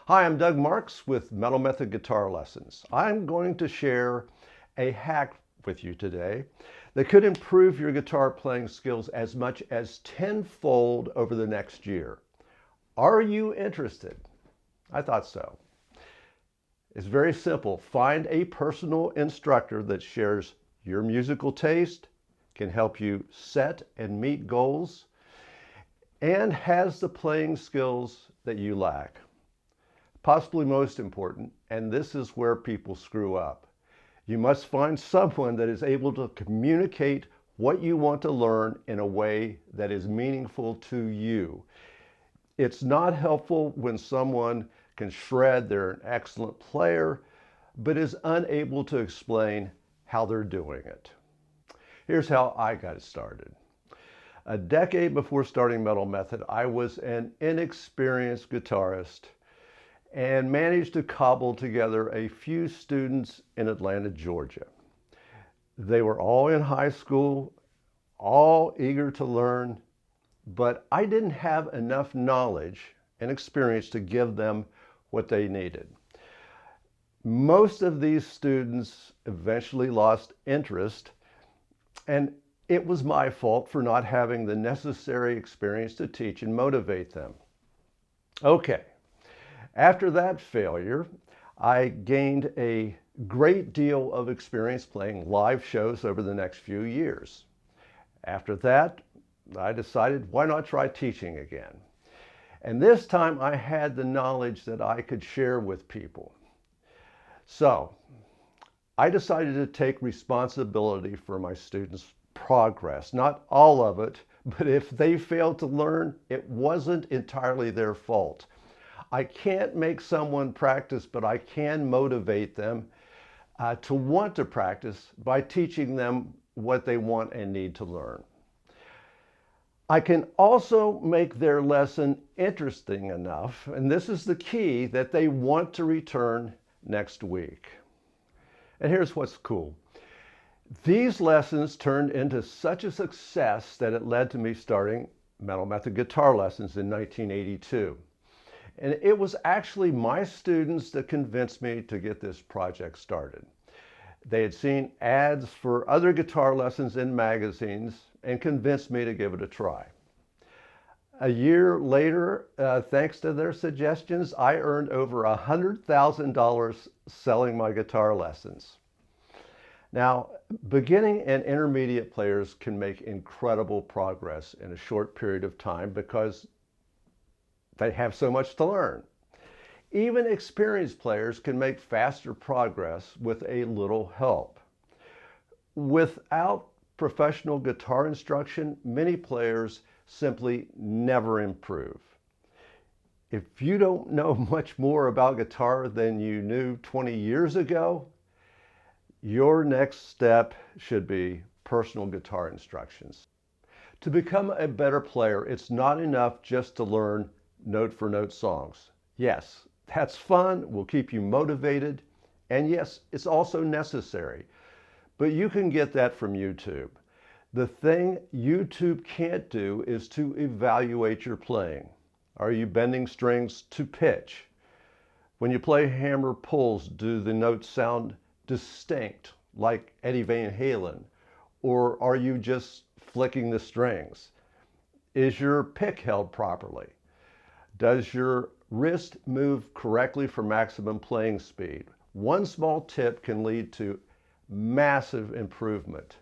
Hi, I'm Doug Marks with Metal Method Guitar Lessons. I'm going to share a hack with you today that could improve your guitar playing skills as much as tenfold over the next year. Are you interested? I thought so. It's very simple. Find a personal instructor that shares your musical taste, can help you set and meet goals, and has the playing skills that you lack. Possibly most important, and this is where people screw up. You must find someone that is able to communicate what you want to learn in a way that is meaningful to you. It's not helpful when someone can shred, they're an excellent player, but is unable to explain how they're doing it. Here's how I got started. A decade before starting Metal Method, I was an inexperienced guitarist and managed to cobble together a few students in Atlanta, Georgia. They were all in high school, all eager to learn, but I didn't have enough knowledge and experience to give them what they needed. Most of these students eventually lost interest, and it was my fault for not having the necessary experience to teach and motivate them. Okay. After that failure, I gained a great deal of experience playing live shows over the next few years. After that, I decided, why not try teaching again? And this time I had the knowledge that I could share with people. So I decided to take responsibility for my students' progress. Not all of it, but if they failed to learn, it wasn't entirely their fault. I can't make someone practice, but I can motivate them to want to practice by teaching them what they want and need to learn. I can also make their lesson interesting enough, and this is the key, that they want to return next week. And here's what's cool. These lessons turned into such a success that it led to me starting Metal Method Guitar Lessons in 1982. And it was actually my students that convinced me to get this project started. They had seen ads for other guitar lessons in magazines and convinced me to give it a try. A year later, thanks to their suggestions, I earned over $100,000 selling my guitar lessons. Now, beginning and intermediate players can make incredible progress in a short period of time because they have so much to learn. Even experienced players can make faster progress with a little help. Without professional guitar instruction, many players simply never improve. If you don't know much more about guitar than you knew 20 years ago, your next step should be personal guitar instructions. To become a better player, it's not enough just to learn note-for-note songs. Yes, that's fun, will keep you motivated, and yes, it's also necessary. But you can get that from YouTube. The thing YouTube can't do is to evaluate your playing. Are you bending strings to pitch? When you play hammer pulls, do the notes sound distinct, like Eddie Van Halen? Or are you just flicking the strings? Is your pick held properly? Does your wrist move correctly for maximum playing speed? One small tip can lead to massive improvement.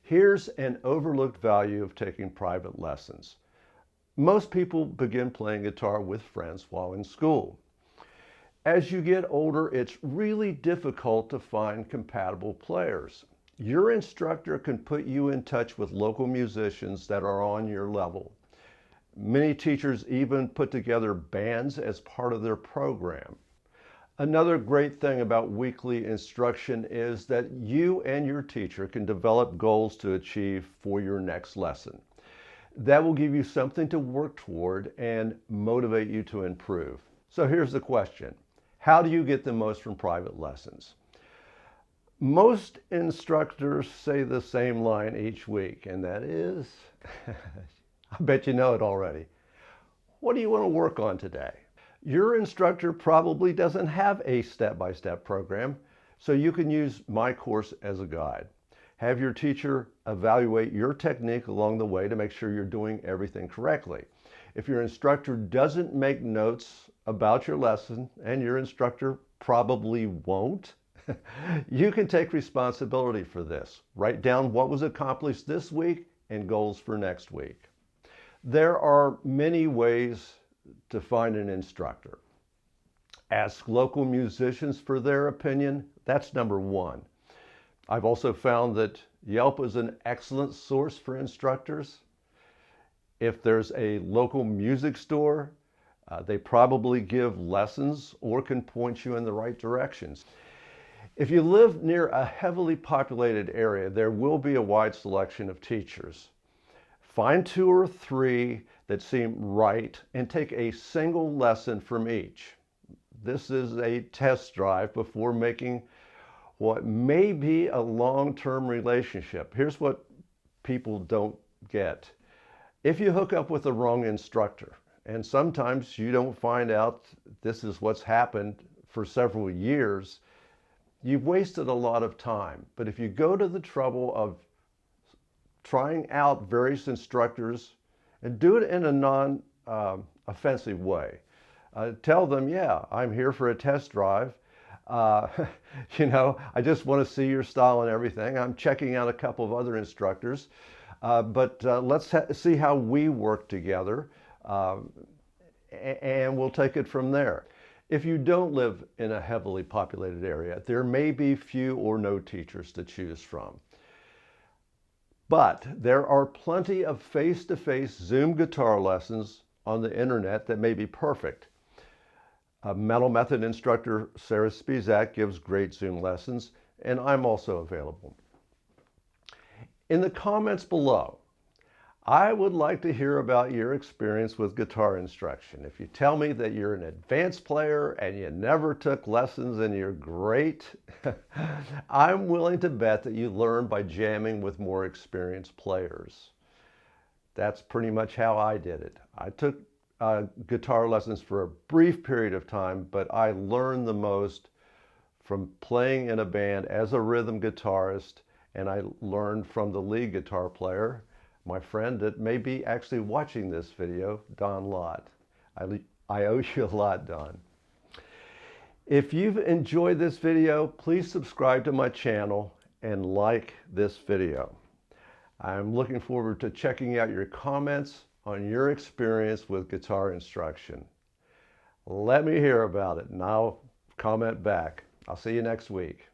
Here's an overlooked value of taking private lessons. Most people begin playing guitar with friends while in school. As you get older, it's really difficult to find compatible players. Your instructor can put you in touch with local musicians that are on your level. Many teachers even put together bands as part of their program. Another great thing about weekly instruction is that you and your teacher can develop goals to achieve for your next lesson. That will give you something to work toward and motivate you to improve. So here's the question. How do you get the most from private lessons? Most instructors say the same line each week, and that is, I bet you know it already. What do you want to work on today? Your instructor probably doesn't have a step-by-step program, so you can use my course as a guide. Have your teacher evaluate your technique along the way to make sure you're doing everything correctly. If your instructor doesn't make notes about your lesson, and your instructor probably won't, you can take responsibility for this. Write down what was accomplished this week and goals for next week. There are many ways to find an instructor. Ask local musicians for their opinion. That's number one. I've also found that Yelp is an excellent source for instructors. If there's a local music store, they probably give lessons or can point you in the right directions. If you live near a heavily populated area, there will be a wide selection of teachers. Find 2 or 3 that seem right and take a single lesson from each. This is a test drive before making what may be a long-term relationship. Here's what people don't get. If you hook up with the wrong instructor, and sometimes you don't find out this is what's happened for several years, you've wasted a lot of time. But if you go to the trouble of trying out various instructors and do it in a non-offensive way, tell them, yeah, I'm here for a test drive. I just want to see your style and everything. I'm checking out a couple of other instructors, but let's see how we work together, and we'll take it from there. If you don't live in a heavily populated area, there may be few or no teachers to choose from. But there are plenty of face-to-face Zoom guitar lessons on the internet that may be perfect. Metal Method instructor Sarah Spizak gives great Zoom lessons, and I'm also available. In the comments below, I would like to hear about your experience with guitar instruction. If you tell me that you're an advanced player and you never took lessons and you're great, I'm willing to bet that you learn by jamming with more experienced players. That's pretty much how I did it. I took guitar lessons for a brief period of time, but I learned the most from playing in a band as a rhythm guitarist, and I learned from the lead guitar player, my friend that may be actually watching this video, Don Lott. I owe you a lot, Don. If you've enjoyed this video, please subscribe to my channel and like this video. I'm looking forward to checking out your comments on your experience with guitar instruction. Let me hear about it and I'll comment back. I'll see you next week.